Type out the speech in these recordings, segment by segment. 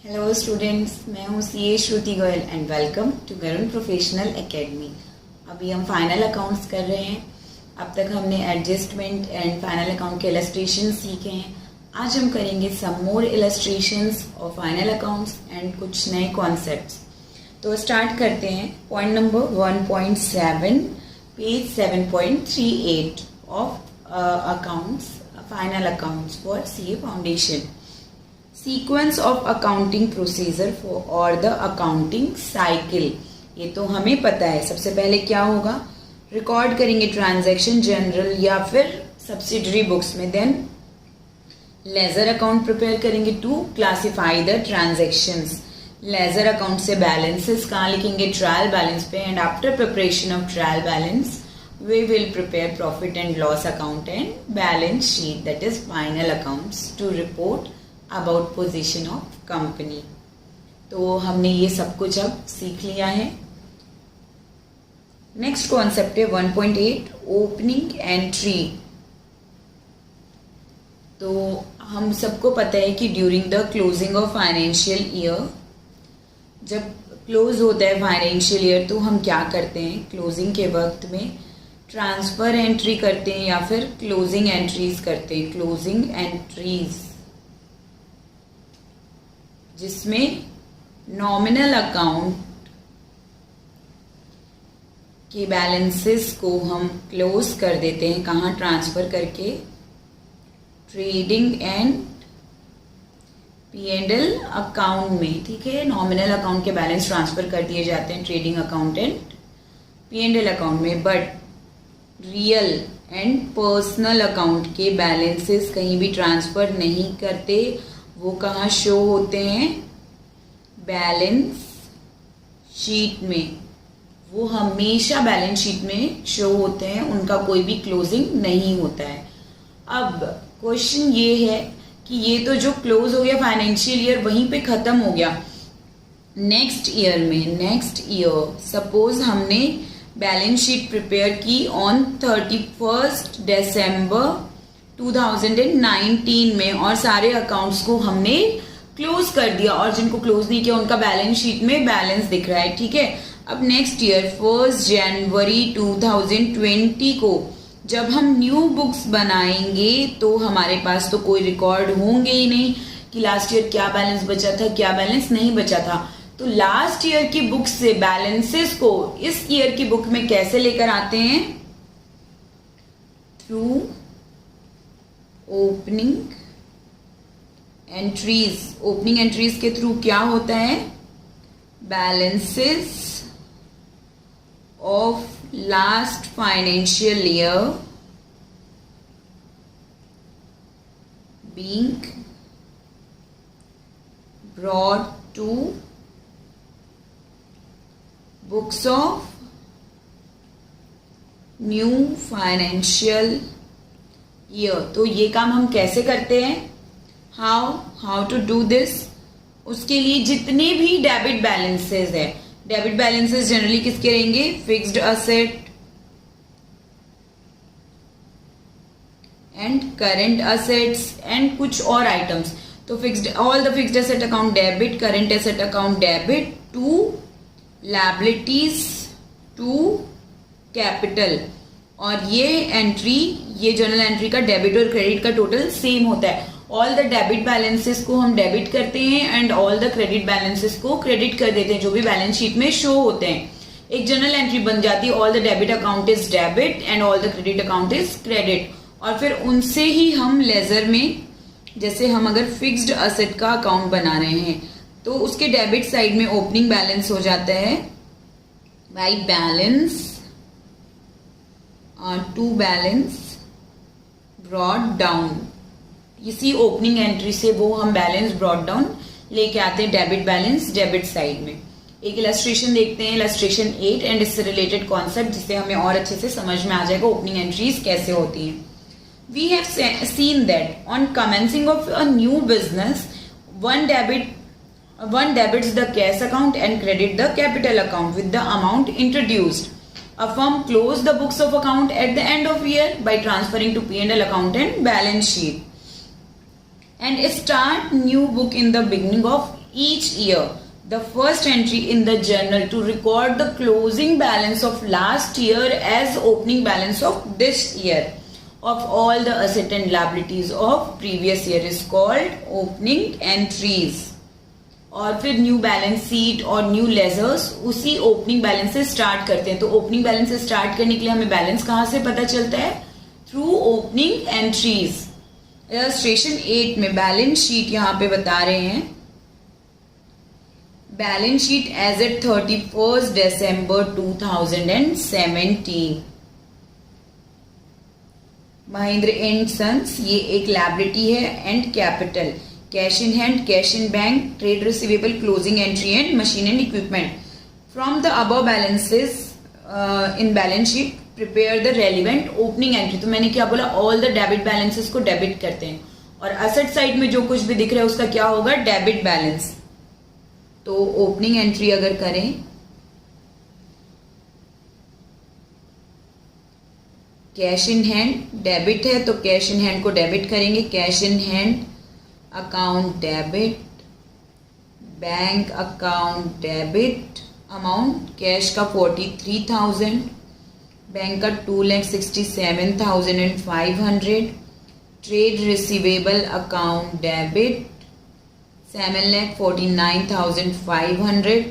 Hello students, मैं हूँ CA Shruti Goyal and welcome to Garun professional academy. अभी हम फाइनल अकाउंट्स कर रहे हैं। अब तक हमने एडजस्टमेंट एंड फाइनल अकाउंट के इलस्ट्रेशन सीखे हैं। आज हम करेंगे some more illustrations of final accounts and कुछ नए कॉन्सेप्ट्स। तो स्टार्ट करते हैं। Point number 1.7 page 7.38 of accounts final accounts for CA foundation. Sequence of accounting procedure for और द अकाउंटिंग साइकिल। ये तो हमें पता है। सबसे पहले क्या होगा, रिकॉर्ड करेंगे ट्रांजैक्शन जनरल या फिर सब्सिडरी बुक्स में। देन लेजर अकाउंट प्रिपेयर करेंगे to classify the transactions. Ledger account से बैलेंसेस कहाँ लिखेंगे, ट्रायल बैलेंस पे। And after preparation of trial balance we will prepare profit and loss account and balance sheet, that is final accounts, to report about position of company। तो हमने ये सब कुछ अब सीख लिया है। नेक्स्ट कॉन्सेप्ट है 1.8 ओपनिंग एंट्री। तो हम सबको पता है कि during the closing of financial year, जब क्लोज होता है फाइनेंशियल ईयर, तो हम क्या करते हैं, क्लोजिंग के वक्त में ट्रांसफर एंट्री करते हैं या फिर क्लोजिंग एंट्रीज करते हैं। क्लोजिंग एंट्रीज जिसमें नॉमिनल अकाउंट के बैलेंसेस को हम क्लोज कर देते हैं। कहाँ, ट्रांसफर करके ट्रेडिंग एंड P&L अकाउंट में। ठीक है, नॉमिनल अकाउंट के बैलेंस ट्रांसफर कर दिए जाते हैं trading account and P&L account में। But real and personal account के बैलेंसेस कहीं भी ट्रांसफर नहीं करते। वो कहाँ शो होते हैं, बैलेंस शीट में। वो हमेशा बैलेंस शीट में शो होते हैं, उनका कोई भी क्लोजिंग नहीं होता है। अब क्वेश्चन ये है कि ये तो जो क्लोज हो गया फाइनेंशियल ईयर, वहीं पे खत्म हो गया। नेक्स्ट ईयर सपोज हमने बैलेंस शीट प्रिपेयर की ऑन 31 दिसंबर 2019 में, और सारे अकाउंट्स को हमने क्लोज कर दिया, और जिनको क्लोज नहीं किया उनका बैलेंस शीट में बैलेंस दिख रहा है। ठीक है, अब नेक्स्ट ईयर 1 जनवरी 2020 को जब हम न्यू बुक्स बनाएंगे तो हमारे पास तो कोई रिकॉर्ड होंगे ही नहीं कि लास्ट ईयर क्या बैलेंस बचा था, क्या बैलेंस नहीं बचा था। तो लास्ट ईयर की बुक से बैलेंसेस को इस ईयर की बुक में कैसे लेकर आते हैं, through opening entries. Opening entries के थ्रू क्या होता है, balances of last financial year being brought to books of new financial year. तो ये काम हम कैसे करते हैं, हाउ टू डू दिस। उसके लिए जितने भी डेबिट बैलेंसेस है, डेबिट बैलेंसेस जनरली किसके रहेंगे, fixed asset and current assets and कुछ और आइटम्स। तो fixed, all the fixed asset account debit, current asset account debit to liabilities to capital. और ये एंट्री, ये जर्नल एंट्री का डेबिट और क्रेडिट का टोटल सेम होता है। ऑल द डेबिट बैलेंसेस को हम डेबिट करते हैं and all the credit balances को क्रेडिट कर देते हैं, जो भी बैलेंस शीट में शो होते हैं। एक जर्नल एंट्री बन जाती है, all the debit account is debit and all the credit account is credit. और फिर उनसे ही हम लेजर में, जैसे हम अगर फिक्स्ड असेट का अकाउंट बना रहे हैं तो उसके डेबिट साइड में ओपनिंग बैलेंस हो जाता है by balance to balance brought down. इसी ओपनिंग एंट्री से वो हम बैलेंस ब्रॉट डाउन लेके आते हैं डेबिट बैलेंस डेबिट साइड में। एक इलस्ट्रेशन देखते हैं, इलस्ट्रेशन 8, एंड इससे रिलेटेड कॉन्सेप्ट, जिससे हमें और अच्छे से समझ में आ जाएगा ओपनिंग एंट्रीज कैसे होती हैं। We have seen that on commencing of a new business, one debits the cash account and credit the capital account with the amount introduced. A firm close the books of account at the end of year by transferring to P&L account and balance sheet. and start new book in the beginning of each year. The first entry in the journal to record the closing balance of last year as opening balance of this year of all the asset and liabilities of previous year is called opening entries. और फिर new balance sheet और new ledgers उसी opening balance से start करते हैं. तो opening balance से start करने के लिए हमें बैलेंस कहाँ से पता चलता है? Through opening entries. इलस्ट्रेशन 8 में बैलेंस शीट यहाँ पे बता रहे हैं. Balance sheet as at 31 December 2017. Mahindra and sons, ये एक लायबिलिटी है and capital. Cash in hand, cash in bank, trade receivable, closing entry and machine and equipment. From the above balances in balance sheet prepare the relevant opening entry. तो मैंने क्या बोला? All the debit balances को debit करते हैं और asset side में जो कुछ भी दिख रहा है उसका क्या होगा? Debit balance. तो ओपनिंग एंट्री अगर करें, कैश इन हैंड डेबिट है तो कैश इन हैंड को डेबिट करेंगे. Cash in hand account debit, bank account debit, amount cash का 43,000, बैंक का 2,67,500, trade receivable account debit 7,49,500,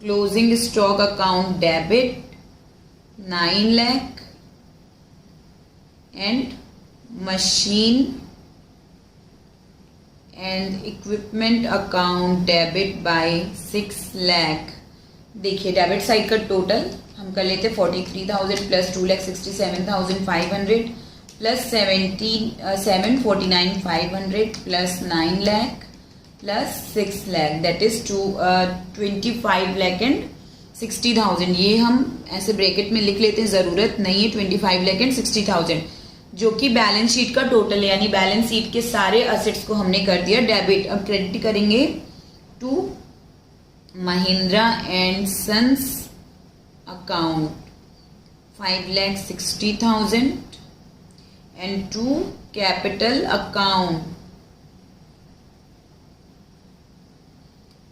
closing stock account debit 9 lakh and machine and equipment account debit bye 6 lakh. देखिए debit side का total हम कर लेते 43,000 plus 2,67,500 plus 749,500 plus 9 lakh plus 6 lakh that is 25,60,000. ये हम ऐसे ब्रैकेट में लिख लेते हैं, जरूरत नहीं है. 25,60,000 जो कि बैलेंस शीट का टोटल है, यानी बैलेंस शीट के सारे असेट्स को हमने कर दिया डेबिट. अब क्रेडिट करेंगे to Mahindra and sons account 5,60,000 and to capital account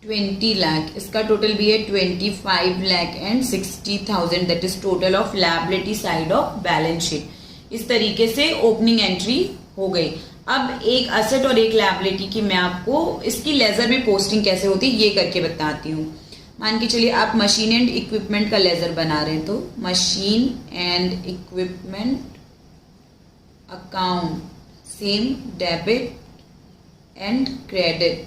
20 lakh. इसका टोटल भी है 25,60,000 that is total of liability side of balance sheet. इस तरीके से ओपनिंग एंट्री हो गई. अब एक असेट और एक लायबिलिटी की मैं आपको इसकी लेजर में पोस्टिंग कैसे होती है ये करके बताती हूँ. मान के चलिए आप मशीन एंड इक्विपमेंट का लेजर बना रहे हैं, तो machine and equipment account same debit and credit.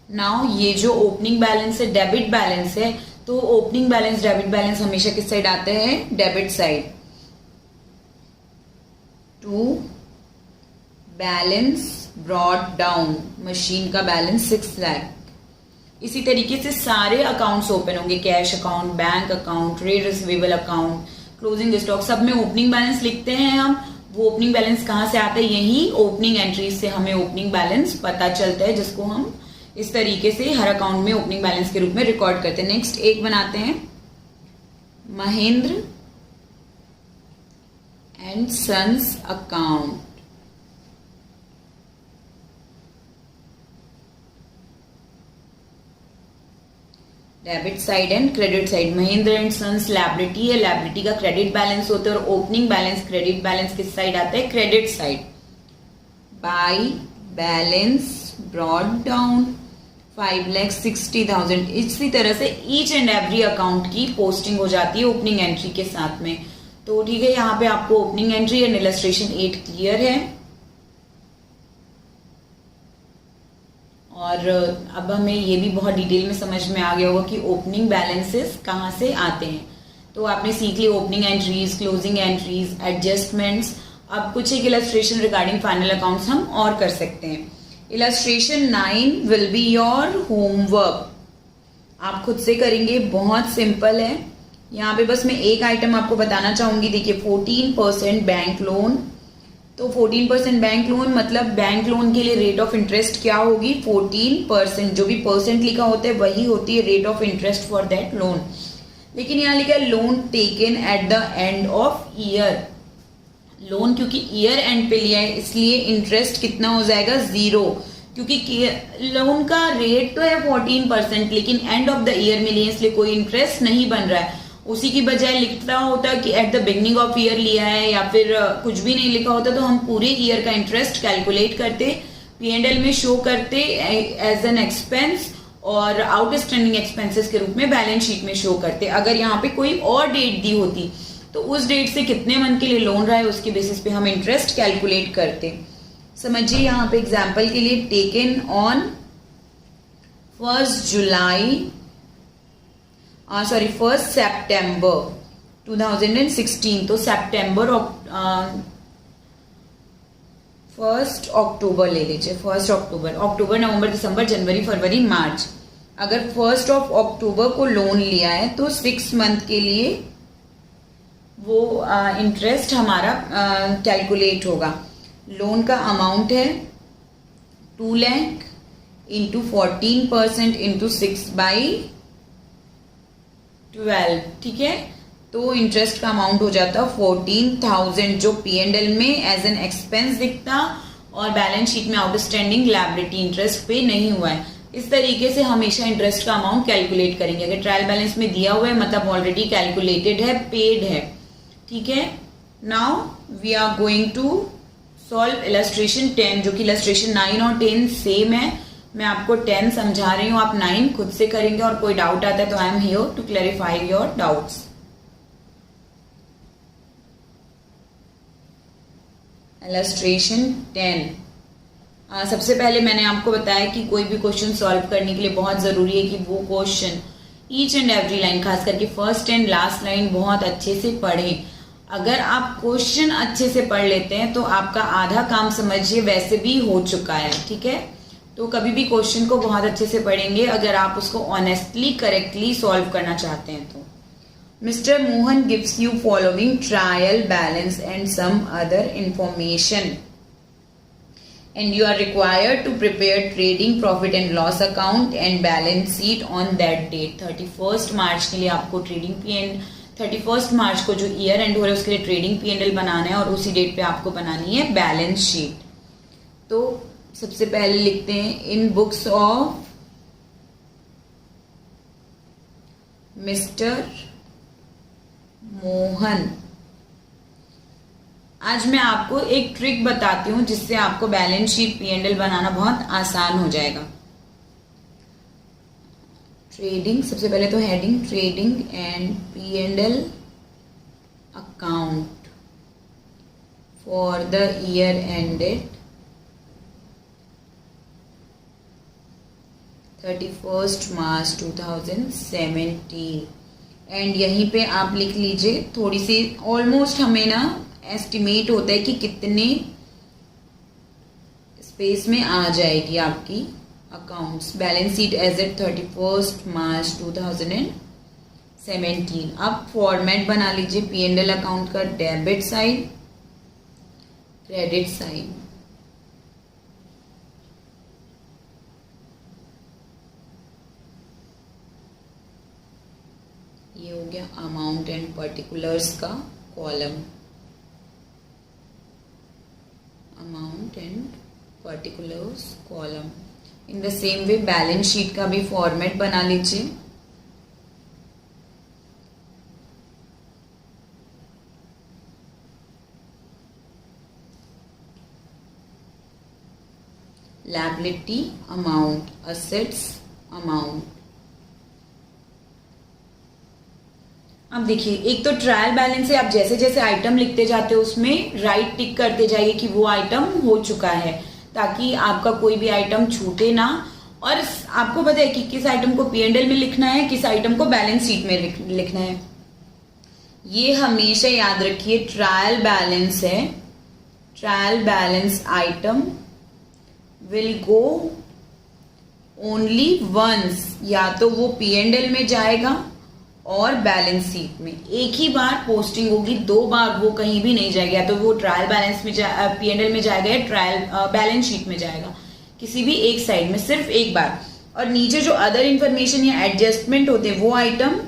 Now ये जो ओपनिंग बैलेंस है डेबिट बैलेंस है, तो ओपनिंग बैलेंस डेबिट बैलेंस हमेशा किस साइड आते हैं? Debit side. To balance brought down, machine का बैलेंस 6 lakh. इसी तरीके से सारे अकाउंट्स ओपन होंगे, cash account, bank account, trade receivable account, closing stock, सब में ओपनिंग बैलेंस लिखते हैं हम. वो ओपनिंग बैलेंस कहाँ से आता है? यही ओपनिंग एंट्रीज से हमें ओपनिंग बैलेंस पता चलता है, जिसको हम इस तरीके से हर अकाउंट में ओपनिंग बैलेंस के रूप में रिकॉर्ड करते हैं. नेक्स्ट एक बनाते हैं Mahendra and sons account. Debit side and credit side. Mahendra and sons liability है, लायबिलिटी का क्रेडिट बैलेंस होता है और ओपनिंग बैलेंस क्रेडिट बैलेंस किस साइड आता है? Credit side. By balance brought down 5,60,000. इसी तरह से ईच एंड एवरी अकाउंट की पोस्टिंग हो जाती है ओपनिंग एंट्री के साथ में. तो ठीक है, यहाँ पे आपको opening entry and illustration 8 clear है. और अब हमें ये भी बहुत डिटेल में समझ में आ गया होगा कि ओपनिंग बैलेंसेस कहाँ से आते हैं. तो आपने सीख ली opening entries, closing entries, adjustments. अब कुछ एक इलस्ट्रेशन रिगार्डिंग फाइनल अकाउंट्स हम और कर सकते हैं. Illustration 9 will be your homework. आप खुद से करेंगे, बहुत सिंपल है. यहाँ पे बस मैं एक आइटम आपको बताना चाहूंगी. देखिए 14% बैंक लोन. तो 14% बैंक लोन मतलब बैंक लोन के लिए रेट ऑफ इंटरेस्ट क्या होगी? 14%. जो भी परसेंट लिखा होता है वही होती है rate of interest for that loan. लेकिन यहाँ लिखा है loan taken at the end of year. Loan क्योंकि ईयर एंड पे लिया है इसलिए इंटरेस्ट कितना हो जाएगा 0, क्योंकि लोन का रेट तो है 14%, लेकिन एंड ऑफ द ईयर में लिए इसलिए कोई इंटरेस्ट नहीं बन रहा है। उसी की बजाय लिखता होता कि at the beginning of year लिया है या फिर कुछ भी नहीं लिखा होता तो हम पूरे ईयर का इंटरेस्ट कैलकुलेट करते, P&L में शो करते एज एन एक्सपेंस और आउटस्टैंडिंग एक्सपेंसेस के रूप में बैलेंस शीट में शो करते। अगर यहाँ पे कोई और डेट दी होती तो उस डेट से कितने मंथ के लिए लोन रहा है उसके बेसिस पे हम इंटरेस्ट कैलकुलेट करते। समझिए यहाँ पे एग्जाम्पल के लिए, टेकन ऑन 1 सितंबर 2016, तो सितंबर 1 अक्टूबर ले लीजिए, 1 अक्टूबर, नवंबर, दिसंबर, जनवरी, फरवरी, मार्च। अगर 1 अक्टूबर को लोन लिया है तो 6 मंथ के लिए वो इंटरेस्ट हमारा कैलकुलेट होगा। लोन का अमाउंट है 2 लाख इंटू 14% इंटू 6/12, ठीक है। तो इंटरेस्ट का अमाउंट हो जाता 14,000 जो P&L में एज एन एक्सपेंस दिखता और बैलेंस शीट में आउटस्टैंडिंग लायबिलिटी इंटरेस्ट पे नहीं हुआ है। इस तरीके से हमेशा इंटरेस्ट का अमाउंट कैलकुलेट करेंगे। अगर ट्रायल बैलेंस में दिया हुआ है मतलब ऑलरेडी कैलकुलेटेड है, पेड है, ठीक है। Now we are going to solve illustration 10, जो कि इलस्ट्रेशन 9 और 10 सेम है। मैं आपको 10 समझा रही हूँ, आप 9 खुद से करेंगे और कोई डाउट आता है तो I am here to clarify your doubts. Illustration 10, सबसे पहले मैंने आपको बताया कि कोई भी क्वेश्चन सॉल्व करने के लिए बहुत जरूरी है कि वो question each and every line, खास करके फर्स्ट एंड लास्ट लाइन बहुत अच्छे से पढ़ें। अगर आप क्वेश्चन अच्छे से पढ़ लेते हैं तो आपका आधा काम समझिए वैसे भी हो चुका है, ठीक है। तो कभी भी क्वेश्चन को बहुत अच्छे से पढ़ेंगे अगर आप उसको ऑनेस्टली करेक्टली सॉल्व करना चाहते हैं तो। Mr. Mohan gives you following trial balance and some other information and you are required to prepare trading profit and loss account and balance sheet on that date। 31 मार्च के लिए आपको trading P&L 31 मार्च को जो year and हो रहा है उसके लिए ट्रेडिंग P&L बनाना है और उसी डेट पे आपको बनानी है बैलेंस शीट। तो सबसे पहले लिखते हैं इन बुक्स ऑफ मिस्टर मोहन। आज मैं आपको एक ट्रिक बताती हूं जिससे आपको बैलेंस शीट P&L बनाना बहुत आसान हो जाएगा। ट्रेडिंग, सबसे पहले तो heading trading and P&L account for the year ended 31 March 2017 and यहीं पे आप लिख लीजिए थोड़ी सी, ऑलमोस्ट हमें ना एस्टिमेट होता है कि कितने स्पेस में आ जाएगी आपकी accounts balance sheet as at 31 March 2017। अब फॉर्मेट बना लीजिए P&L अकाउंट का, डेबिट साइड, क्रेडिट साइड। ये हो गया अमाउंट एंड पर्टिकुलर्स का column, amount and particulars column. In the same way balance sheet का भी फॉर्मेट बना लीजिए। Liability amount, assets amount. अब देखिए, एक तो ट्रायल बैलेंस है, आप जैसे जैसे आइटम लिखते जाते हो उसमें राइट टिक करते जाइए कि वो आइटम हो चुका है, ताकि आपका कोई भी आइटम छूटे ना। और आपको पता है कि किस आइटम को P&L में लिखना है, किस आइटम को बैलेंस शीट में लिखना है। ये हमेशा याद रखिए, ट्रायल बैलेंस है, trial balance item will go only once, या तो वो P&L में जाएगा और बैलेंस शीट में एक ही बार पोस्टिंग होगी, 2 बार वो कहीं भी नहीं जाएगा। या तो वो ट्रायल बैलेंस में P&L में जाएगा या ट्रायल बैलेंस शीट में जाएगा, किसी भी एक साइड में सिर्फ एक बार। और नीचे जो अदर इंफॉर्मेशन या एडजस्टमेंट होते हैं वो आइटम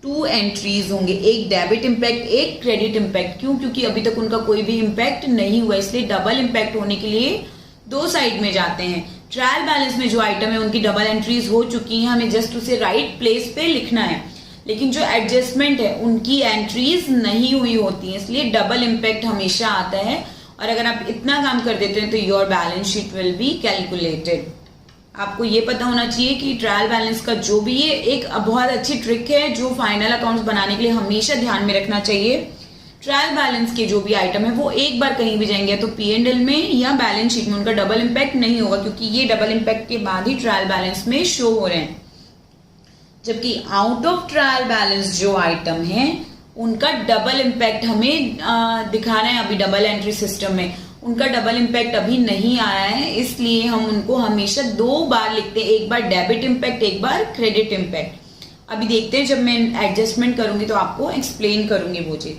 2 एंट्रीज होंगे, एक डेबिट इम्पैक्ट, एक क्रेडिट इम्पैक्ट। क्यों? क्योंकि अभी तक उनका कोई भी इम्पैक्ट नहीं हुआ, इसलिए डबल इम्पैक्ट होने के लिए 2 साइड में जाते हैं। ट्रायल बैलेंस में जो आइटम है उनकी डबल एंट्रीज हो चुकी हैं, हमें जस्ट उसे राइट प्लेस पे लिखना है। लेकिन जो एडजस्टमेंट है उनकी एंट्रीज नहीं हुई होती हैं, इसलिए डबल इम्पैक्ट हमेशा आता है। और अगर आप इतना काम कर देते हैं तो your balance sheet will be calculated. आपको ये पता होना चाहिए कि ट्रायल बैलेंस का जो भी ये एक बहुत अच्छी ट्रिक है जो फाइनल अकाउंट्स बनाने के लिए हमेशा ध्यान में रखना चाहिए। ट्रायल बैलेंस के जो भी आइटम है वो एक बार कहीं भी जाएंगे तो P&L में या बैलेंस शीट में उनका डबल इम्पैक्ट नहीं होगा, क्योंकि ये डबल इम्पैक्ट के बाद ही ट्रायल बैलेंस में शो हो रहे हैं। जबकि आउट ऑफ ट्रायल बैलेंस जो आइटम है उनका डबल इम्पैक्ट हमें दिखाना है। अभी डबल एंट्री सिस्टम में उनका डबल इम्पैक्ट अभी नहीं आया है, इसलिए हम उनको हमेशा 2 बार लिखते हैं, एक बार डेबिट इम्पैक्ट, एक बार क्रेडिट इम्पैक्ट। अभी देखते हैं, जब मैं एडजस्टमेंट करूंगी तो आपको एक्सप्लेन करूंगी वो चीज।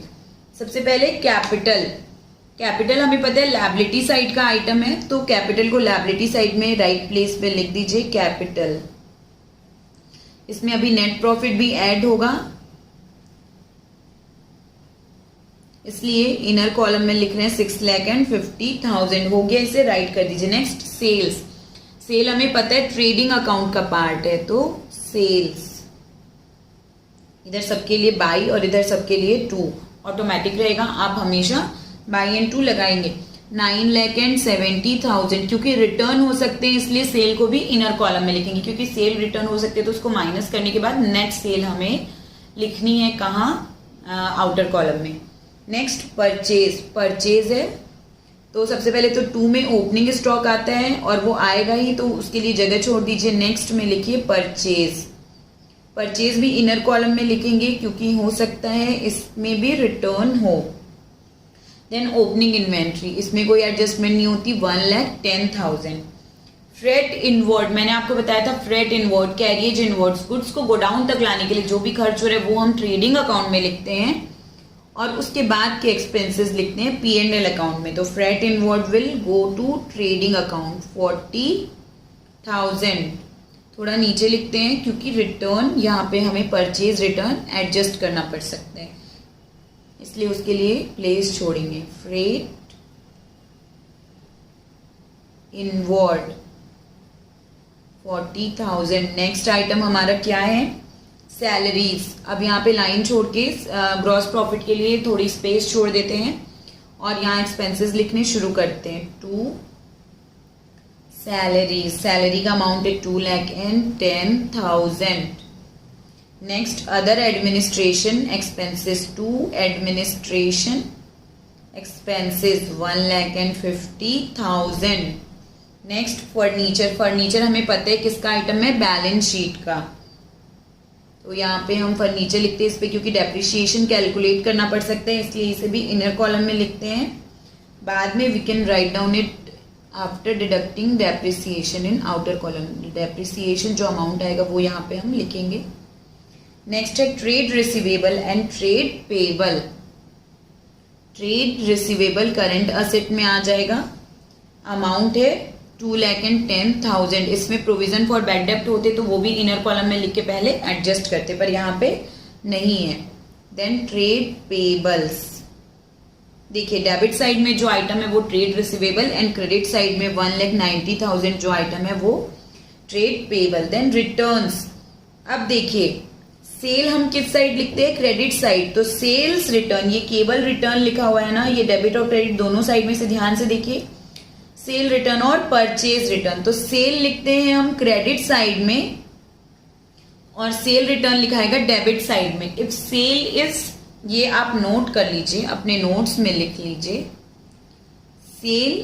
सबसे पहले कैपिटल। कैपिटल हमें पता है लायबिलिटी साइड का आइटम है, तो कैपिटल को लायबिलिटी साइड में राइट प्लेस पे लिख दीजिए कैपिटल। इसमें अभी नेट प्रॉफिट भी ऐड होगा, इसलिए इनर कॉलम में लिख रहे हैं 6,50,000 हो गया, इसे राइट कर दीजिए। Next sales. सेल हमें पता है ट्रेडिंग अकाउंट का पार्ट है, तो सेल्स इधर सबके लिए बाई और इधर सबके लिए 2 ऑटोमेटिक रहेगा। आप हमेशा बाई एंड 2 लगाएंगे। 9,70,000 क्योंकि रिटर्न हो सकते हैं इसलिए सेल को भी इनर कॉलम में लिखेंगे, क्योंकि सेल रिटर्न हो सकते हैं तो उसको माइनस करने के बाद नेट सेल हमें लिखनी है कहाँ? आउटर कॉलम में। Next purchase. परचेज है तो सबसे पहले तो 2 में ओपनिंग स्टॉक आता है और वो आएगा ही, तो उसके लिए जगह छोड़ दीजिए। नेक्स्ट में लिखिए परचेज। परचेज भी इनर कॉलम में लिखेंगे क्योंकि हो सकता है इसमें भी रिटर्न हो। देन ओपनिंग इन्वेंट्री, इसमें कोई एडजस्टमेंट नहीं होती, 1,10,000। फ्रेट इनवर्ड, मैंने आपको बताया था freight inward, carriage inward, goods को गोडाउन तक लाने के लिए जो भी खर्च हो रहा है वो हम ट्रेडिंग अकाउंट में लिखते हैं और उसके बाद के एक्सपेंसेस लिखते हैं P&L अकाउंट में। तो freight inward will go to trading account 40,000। थोड़ा नीचे लिखते हैं क्योंकि रिटर्न यहाँ पे हमें परचेज रिटर्न एडजस्ट करना पड़ सकता है, इसलिए उसके लिए प्लेस छोड़ेंगे। Freight inward 40,000। नेक्स्ट आइटम हमारा क्या है? सैलरीज। अब यहाँ पे लाइन छोड़ के ग्रॉस प्रॉफिट के लिए थोड़ी स्पेस छोड़ देते हैं और यहाँ एक्सपेंसेस लिखने शुरू करते हैं। 2 सैलरीज। सैलरी का अमाउंट है 2,10,000। Next other administration expenses. 2 administration expenses 1,50,000। Next furniture. Furniture हमें पता है किसका आइटम है? बैलेंस शीट का, तो यहाँ पे हम फर्नीचर लिखते हैं इस पे क्योंकि डेप्रिसिएशन कैलकुलेट करना पड़ सकता है, इसलिए इसे भी इनर कॉलम में लिखते हैं। बाद में we can write down it after deducting depreciation in outer column. Depreciation जो अमाउंट आएगा वो यहाँ पे हम लिखेंगे। नेक्स्ट है trade receivable and trade payable. Trade receivable current asset में आ जाएगा, अमाउंट है 2,10,000। इसमें प्रोविजन फॉर बैड डेप्ट होते तो वो भी इनर कॉलम में लिख के पहले एडजस्ट करते, पर यहाँ पे नहीं है। Then trade payables. देखिए डेबिट साइड में जो आइटम है वो trade receivable and credit side में 1,90,000 जो आइटम है वो ट्रेड पेबल। Then returns. अब देखिए सेल हम किस साइड लिखते हैं? क्रेडिट साइड, तो सेल्स रिटर्न, ये केवल रिटर्न लिखा हुआ है ना, ये डेबिट और क्रेडिट दोनों साइड में से ध्यान से देखिए, सेल रिटर्न और परचेज रिटर्न। तो सेल लिखते हैं हम क्रेडिट साइड में और सेल रिटर्न लिखाएगा डेबिट साइड में। इफ सेल इज, ये आप नोट कर लीजिए, अपने नोट्स में लिख लीजिए, सेल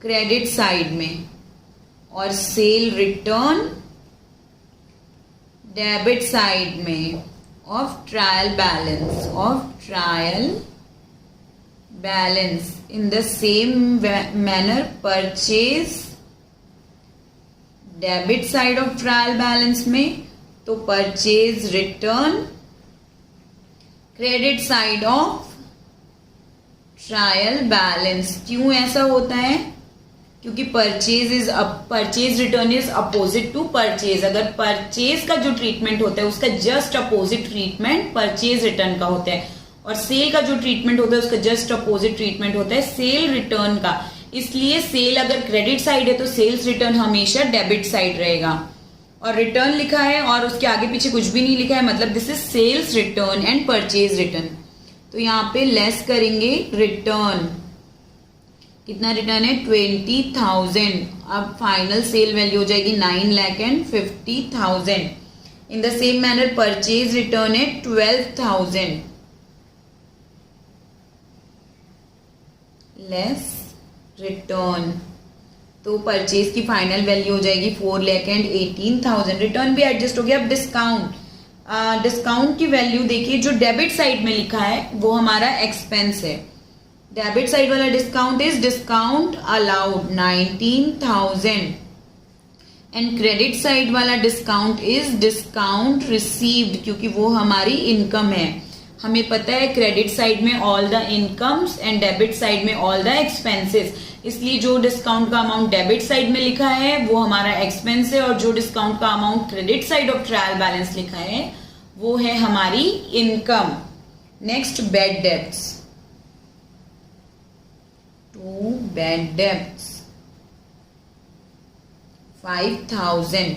क्रेडिट साइड में और सेल रिटर्न डेबिट साइड में of trial balance, of trial balance. In the same manner, purchase debit side of trial balance में, तो purchase return credit side of trial balance. क्यों ऐसा होता है? क्योंकि purchase return is opposite to purchase. अगर purchase का जो ट्रीटमेंट होता है उसका just opposite treatment purchase return का होता है, और सेल का जो ट्रीटमेंट होता है उसका जस्ट अपोजिट ट्रीटमेंट होता है सेल रिटर्न का। इसलिए सेल अगर क्रेडिट साइड है तो सेल्स रिटर्न हमेशा डेबिट साइड रहेगा, और रिटर्न लिखा है और उसके आगे पीछे कुछ भी नहीं लिखा है, मतलब this is sales return and purchase return. तो यहाँ पे लेस करेंगे रिटर्न, कितना रिटर्न है 20,000। अब फाइनल सेल वैल्यू हो जाएगी 9,50,000। In the same manner purchase return है 12,000 लेस रिटर्न, तो परचेज की फाइनल वैल्यू हो जाएगी 4,18,000। रिटर्न भी एडजस्ट हो गया। अब डिस्काउंट की वैल्यू देखिए, जो डेबिट साइड में लिखा है वो हमारा एक्सपेंस है। डेबिट साइड वाला discount is discount allowed 19,000 and credit side वाला डिस्काउंट इज डिस्काउंट रिसीव्ड, क्योंकि वो हमारी इनकम है। हमें पता है क्रेडिट साइड में all the incomes and debit side में ऑल द एक्सपेंसेस, इसलिए जो डिस्काउंट का अमाउंट डेबिट साइड में लिखा है वो हमारा एक्सपेंस है, और जो डिस्काउंट का amount credit side of trial balance लिखा है वो है हमारी income. Next bad debts, to bad debts 5,000।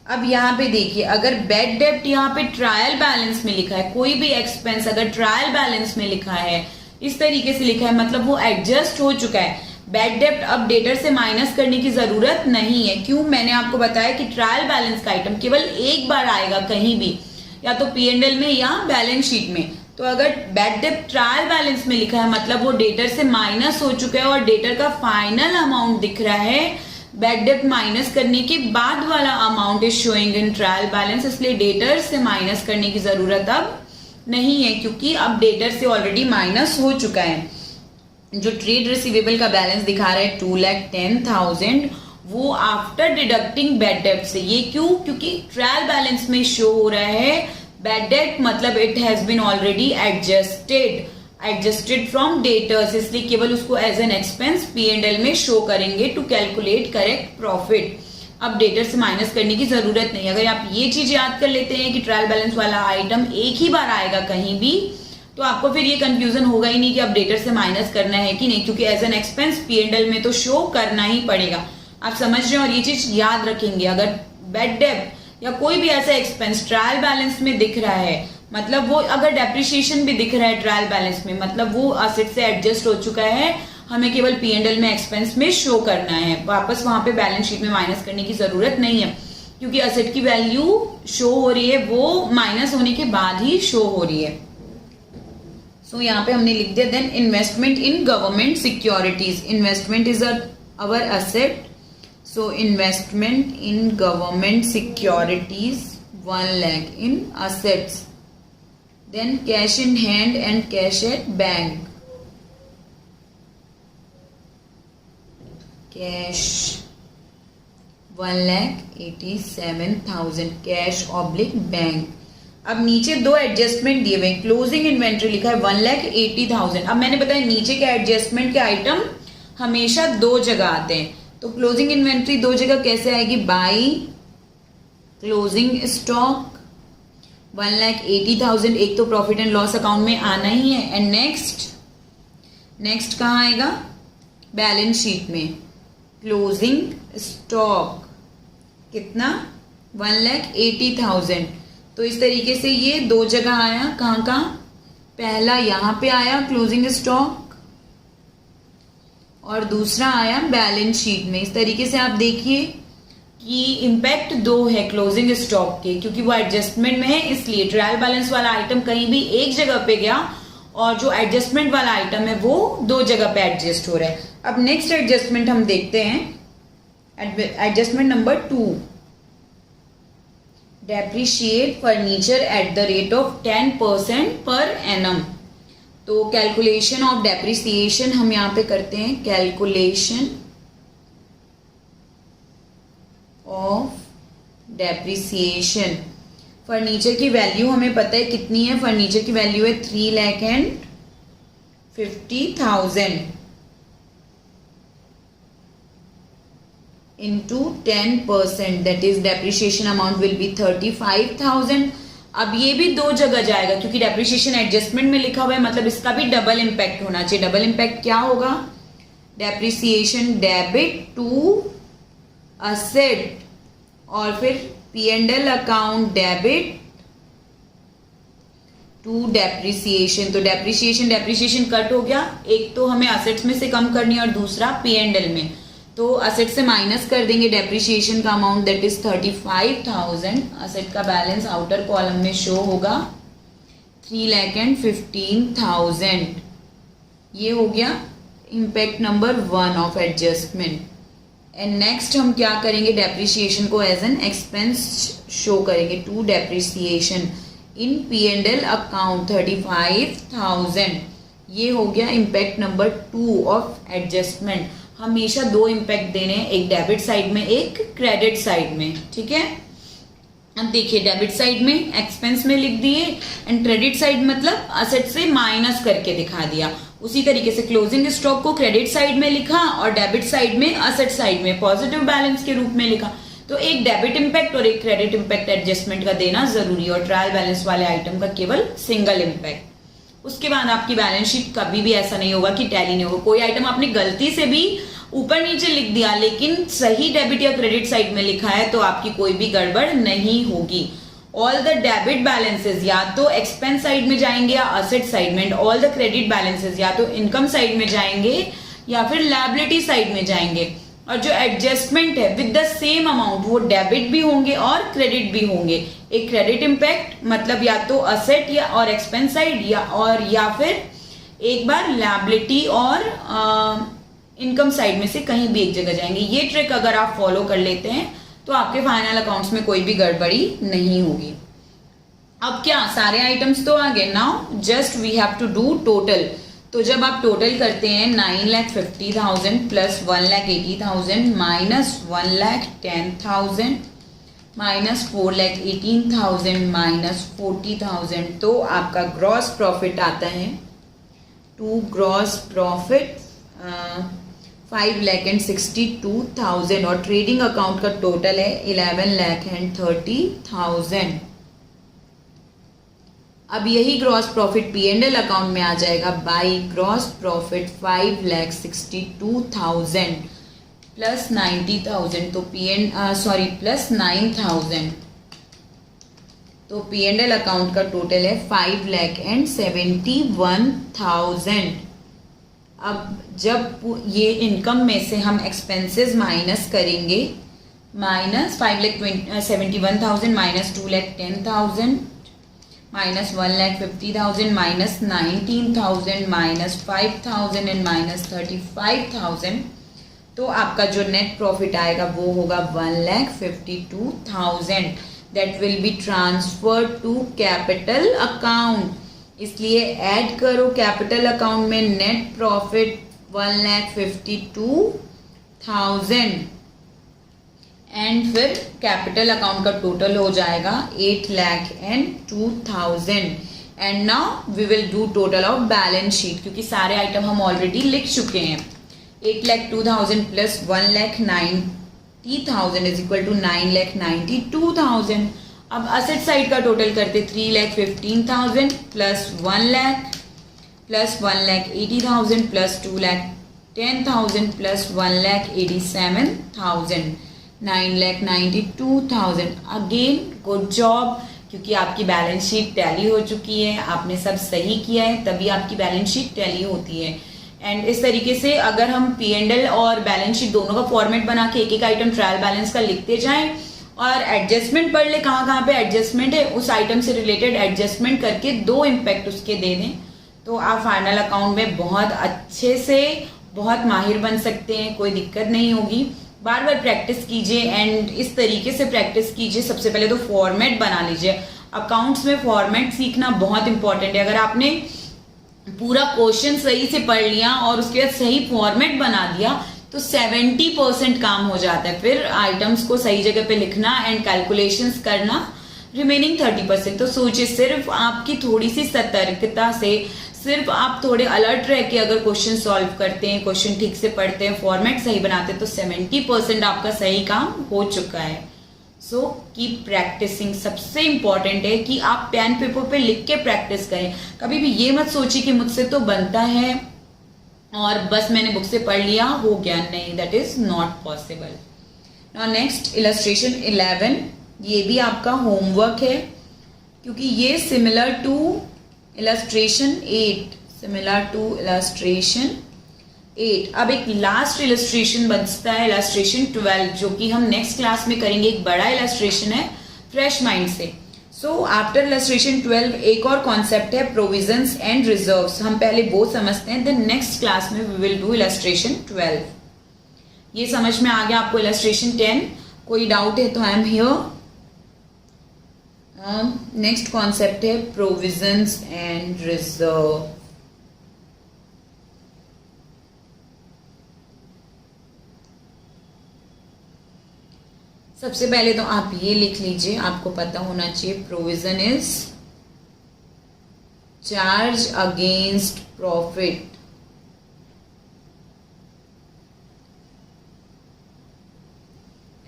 अब यहाँ पे देखिए, अगर बैड डेब्ट यहाँ पे ट्रायल बैलेंस में लिखा है, कोई भी एक्सपेंस अगर ट्रायल बैलेंस में लिखा है, इस तरीके से लिखा है, मतलब वो एडजस्ट हो चुका है। बैड डेब्ट अब डेटर से माइनस करने की जरूरत नहीं है। क्यों? मैंने आपको बताया कि ट्रायल बैलेंस का आइटम केवल एक बार आएगा कहीं भी, या तो P&L में या बैलेंस शीट में। तो अगर बैड डेब्ट ट्रायल बैलेंस में लिखा है मतलब वो डेटर से माइनस हो चुका है और डेटर का फाइनल अमाउंट दिख रहा है। बैड डेब्ट माइनस करने के बाद वाला amount is showing in trial balance, इसलिए डेटर से माइनस करने की जरूरत अब नहीं है, क्योंकि अब डेटर से ऑलरेडी माइनस हो चुका है। जो ट्रेड रिसीवेबल का बैलेंस दिखा रहा है 2,10,000, वो आफ्टर डिडक्टिंग बैड डेब्ट से। ये क्यों? क्योंकि ट्रायल बैलेंस में शो हो रहा है बैड डेब्ट, मतलब it has been already adjusted from debtors, इसलिए केवल उसको एज एन एक्सपेंस P&L में शो करेंगे टू कैलकुलेट करेक्ट प्रॉफिट। अब डेटर से माइनस करने की जरूरत नहीं। अगर आप ये चीज याद कर लेते हैं कि ट्रायल बैलेंस वाला आइटम एक ही बार आएगा कहीं भी, तो आपको फिर ये कंफ्यूजन होगा ही नहीं कि अब डेटर से माइनस करना है कि नहीं, क्योंकि एज एन एक्सपेंस P&L में तो शो करना ही पड़ेगा। आप समझ रहे हैं, और ये चीज याद रखेंगे। अगर बैड डेब्ट या कोई भी ऐसा एक्सपेंस ट्रायल बैलेंस में दिख रहा है, मतलब वो अगर डेप्रिसिएशन भी दिख रहा है ट्रायल बैलेंस में, मतलब वो असेट से एडजस्ट हो चुका है, हमें केवल P&L में एक्सपेंस में शो करना है, वापस वहां पे बैलेंस शीट में माइनस करने की जरूरत नहीं है, क्योंकि असेट की वैल्यू शो हो रही है वो माइनस होने के बाद ही शो हो रही है। सो यहाँ पे हमने लिख दिया then investment in government securities. Investment is our asset, so investment in government securities 1 lakh in assets, then cash in hand and cash at bank, cash 1,87,000 cash / bank। अब नीचे दो एडजस्टमेंट दिए हुए, क्लोजिंग इन्वेंट्री लिखा है 1,80,000। अब मैंने बताया नीचे के एडजस्टमेंट के आइटम हमेशा दो जगह आते हैं, तो क्लोजिंग इन्वेंट्री दो जगह कैसे आएगी? बाई क्लोजिंग स्टॉक 1,80,000, एक तो प्रॉफिट एंड लॉस अकाउंट में आना ही है, एंड नेक्स्ट कहाँ आएगा? बैलेंस शीट में क्लोजिंग स्टॉक कितना? 1,80,000। तो इस तरीके से ये दो जगह आया। कहाँ? पहला यहाँ पे आया क्लोजिंग स्टॉक, और दूसरा आया बैलेंस शीट में। इस तरीके से आप देखिए कि इम्पैक्ट दो है क्लोजिंग स्टॉक के, क्योंकि वो एडजस्टमेंट में है, इसलिए ट्रायल बैलेंस वाला आइटम कहीं भी एक जगह पे गया और जो एडजस्टमेंट वाला आइटम है वो दो जगह पे एडजस्ट हो रहा है। अब नेक्स्ट एडजस्टमेंट हम देखते हैं, adjustment number 2, depreciate furniture at the rate of 10% per annum. तो कैलकुलेशन ऑफ डेप्रिसिएशन हम यहाँ पे करते हैं, कैलकुलेशन ऑफ डेप्रिसिएशन। फर्नीचर की वैल्यू हमें पता है कितनी है, फर्नीचर की वैल्यू है 3,50,000। into 10%, that is depreciation amount will be 35,000. अब ये भी दो जगह जाएगा क्योंकि डेप्रिसिएशन एडजस्टमेंट में लिखा हुआ है, मतलब इसका भी डबल इम्पैक्ट होना चाहिए. डबल इम्पैक्ट क्या होगा? डेप्रिसिएशन डेबिट टू असेट और फिर P&L account debit to depreciation. तो डेप्रिसिएशन कट हो गया. एक तो हमें असेट्स में से कम करनी है और दूसरा P&L में. तो असेट से माइनस कर देंगे डेप्रिसिएशन का अमाउंट, दैट इज 35,000. असेट का बैलेंस आउटर कॉलम में शो होगा 3,15,000. ये हो गया impact number 1 of adjustment. And next हम क्या करेंगे? डेप्रिसिएशन को एज एन एक्सपेंस शो करेंगे. To depreciation in P&L account 35,000. ये हो गया इम्पैक्ट नंबर 2 ऑफ एडजस्टमेंट. हमेशा दो इम्पैक्ट देने हैं, एक डेबिट साइड में एक क्रेडिट साइड में. ठीक है, अब देखिए डेबिट साइड में एक्सपेंस में लिख दिए एंड क्रेडिट साइड मतलब असेट से माइनस करके दिखा दिया. उसी तरीके से क्लोजिंग स्टॉक को क्रेडिट साइड में लिखा और डेबिट साइड में असेट साइड में पॉजिटिव बैलेंस के रूप में लिखा. तो एक डेबिट इम्पैक्ट और एक क्रेडिट इम्पैक्ट एडजस्टमेंट का देना जरूरी है और ट्रायल बैलेंस वाले आइटम का केवल सिंगल इम्पैक्ट. उसके बाद आपकी बैलेंस शीट कभी भी ऐसा नहीं होगा कि टैली नहीं होगा. कोई आइटम आपने गलती से भी ऊपर नीचे लिख दिया लेकिन सही डेबिट या क्रेडिट साइड में लिखा है तो आपकी कोई भी गड़बड़ नहीं होगी. ऑल द डेबिट बैलेंसेस या तो एक्सपेंस साइड में जाएंगे या असेट साइड में. ऑल द क्रेडिट बैलेंसेस या तो इनकम साइड में जाएंगे या फिर लायबिलिटी साइड में जाएंगे. और जो एडजस्टमेंट है विद द सेम अमाउंट वो डेबिट भी होंगे और क्रेडिट भी होंगे. एक क्रेडिट इम्पैक्ट मतलब या तो असेट या और एक्सपेंस साइड या फिर एक बार लायबिलिटी और इनकम साइड में से कहीं भी एक जगह जाएंगे. ये ट्रिक अगर आप फॉलो कर लेते हैं तो आपके फाइनल अकाउंट्स में कोई भी गड़बड़ी नहीं होगी. अब क्या सारे आइटम्स तो आ गए. Now just we have to do total. तो जब आप टोटल करते हैं 9,50,000 प्लस 1,80,000 माइनस 1,10,000 माइनस 4,18,000 माइनस 40,000 तो आपका ग्रॉस प्रॉफिट आता है टू ग्रॉस प्रॉफिट 5,62,000 और ट्रेडिंग अकाउंट का टोटल है 11,30,000. अब यही ग्रॉस प्रॉफिट P&L अकाउंट में आ जाएगा बाई ग्रॉस प्रॉफिट 5,62,000 प्लस 90,000 तो प्लस 9,000 तो P&L अकाउंट का टोटल है 5,71,000. अब जब ये इनकम में से हम एक्सपेंसेस माइनस करेंगे minus 5,71,000 minus 2,10,000 minus 1,50,000 minus 19,000 minus 5,000 and minus 35,000 तो आपका जो नेट प्रॉफिट आएगा वो होगा 1,52,000. That will be transferred to capital account. इसलिए ऐड करो कैपिटल अकाउंट में नेट प्रॉफिट 1,52,000 एंड फिर कैपिटल अकाउंट का टोटल हो जाएगा 8,02,000. And now we will do total of balance sheet क्योंकि सारे आइटम हम ऑलरेडी लिख चुके हैं. 8,02,000 प्लस 1,90,000 इज इक्वल टू 9,92,000. अब असेट साइड का टोटल करते 3,15,000 plus 1 lakh plus 1,80,000 plus 2,10,000 plus 1,87,000 9,92,000. Again good job क्योंकि आपकी बैलेंस शीट टैली हो चुकी है. आपने सब सही किया है तभी आपकी बैलेंस शीट टैली होती है. एंड इस तरीके से अगर हम P&L और बैलेंस शीट दोनों का फॉर्मेट बना के एक एक आइटम ट्रायल बैलेंस का लिखते जाएं और एडजस्टमेंट पढ़ ले कहाँ पे एडजस्टमेंट है उस आइटम से रिलेटेड एडजस्टमेंट करके दो इम्पैक्ट उसके दे दें तो आप फाइनल अकाउंट में बहुत अच्छे से बहुत माहिर बन सकते हैं. कोई दिक्कत नहीं होगी. बार बार प्रैक्टिस कीजिए एंड इस तरीके से प्रैक्टिस कीजिए. सबसे पहले तो फॉर्मेट बना लीजिए. अकाउंट्स में फॉर्मेट सीखना बहुत इंपॉर्टेंट है. अगर आपने पूरा क्वेश्चन सही से पढ़ लिया और उसके बाद सही फॉर्मेट बना दिया तो 70% काम हो जाता है. फिर आइटम्स को सही जगह पे लिखना एंड कैलकुलेशंस करना रिमेनिंग 30%. तो सोचिए सिर्फ आपकी थोड़ी सी सतर्कता से सिर्फ आप थोड़े अलर्ट रह के अगर क्वेश्चन सॉल्व करते हैं, क्वेश्चन ठीक से पढ़ते हैं, फॉर्मेट सही बनाते हैं, तो 70% आपका सही काम हो चुका है। So keep practicing. सबसे इंपॉर्टेंट है कि आप पेन पेपर पे लिख के प्रैक्टिस करें। कभी भी ये मत सोचिए कि मुझसे तो बनता है और बस मैंने बुक से पढ़ लिया, हो गया। नहीं, that is not possible. Now next illustration 11, ये भी आपका होमवर्क है क्योंकि ये similar to illustration 8, similar to illustration 8। अब एक लास्ट इलस्ट्रेशन बचता है, इलस्ट्रेशन 12, जो कि हम नेक्स्ट क्लास में करेंगे। एक बड़ा इलस्ट्रेशन है, फ्रेश माइंड से। सो आफ्टर इलस्ट्रेशन 12 एक और कॉन्सेप्ट है, प्रोविजंस एंड रिजर्व्स। हम पहले वो समझते हैं, देन नेक्स्ट क्लास में वी विल डू इलस्ट्रेशन 12। ये समझ में आ गया आपको इलस्ट्रेशन 10? कोई डाउट है तो I am here. Next concept है प्रोविजंस एंड रिजर्व। सबसे पहले तो आप ये लिख लीजिए, आपको पता होना चाहिए provision is charge against profit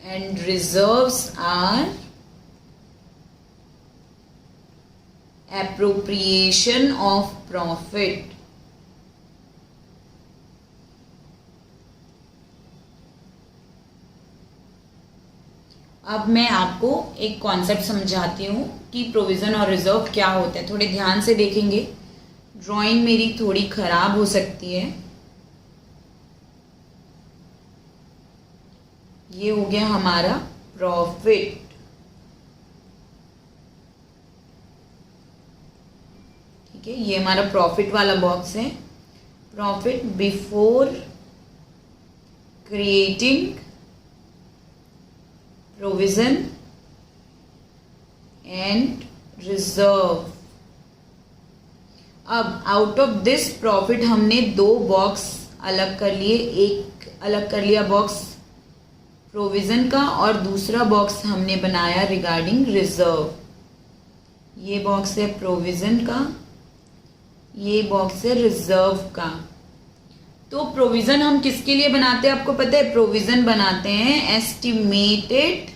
and reserves are appropriation of profit. अब मैं आपको एक कॉन्सेप्ट समझाती हूँ कि प्रोविजन और रिजर्व क्या होता है। थोड़े ध्यान से देखेंगे, ड्राइंग मेरी थोड़ी खराब हो सकती है। ये हो गया हमारा प्रॉफिट, ठीक है। ये हमारा प्रॉफिट वाला बॉक्स है। Profit before creating provision and reserve. अब आउट ऑफ दिस प्रॉफिट हमने 2 बॉक्स अलग कर लिए। एक अलग कर लिया बॉक्स प्रोविजन का और दूसरा बॉक्स हमने बनाया रिगार्डिंग रिजर्व। ये बॉक्स है प्रोविजन का, ये बॉक्स है रिजर्व का। तो प्रोविजन हम किसके लिए बनाते हैं आपको पता है? प्रोविजन बनाते हैं एस्टिमेटेड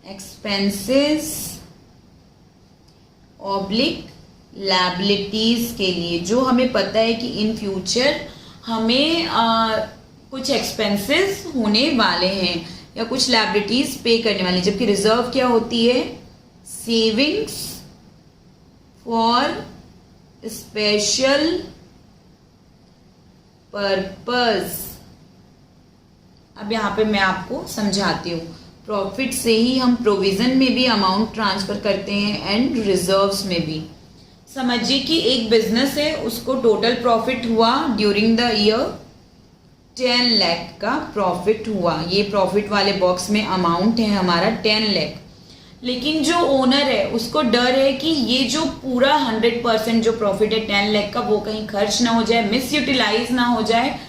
एक्सपेंसेस ऑब्लिक लायबिलिटीज के लिए, जो हमें पता है कि इन फ्यूचर हमें कुछ एक्सपेंसेस होने वाले हैं या कुछ लायबिलिटीज पे करने वाले। जबकि रिजर्व क्या होती है? Savings for special purpose. अब यहाँ पे मैं आपको समझाती हूँ। प्रॉफिट से ही हम प्रोविजन में भी अमाउंट ट्रांसफर करते हैं एंड रिजर्व्स में भी। समझिए कि एक बिजनेस है, उसको टोटल प्रॉफिट हुआ ड्यूरिंग द ईयर 10 लाख का प्रॉफिट हुआ। ये प्रॉफिट वाले बॉक्स में अमाउंट है हमारा 10 लाख। लेकिन जो ओनर है उसको डर है कि ये जो पूरा 100% जो प्रॉफिट है 10 लाख का, वो कहीं खर्च ना हो जाए, मिस यूटिलाइज ना हो जाए,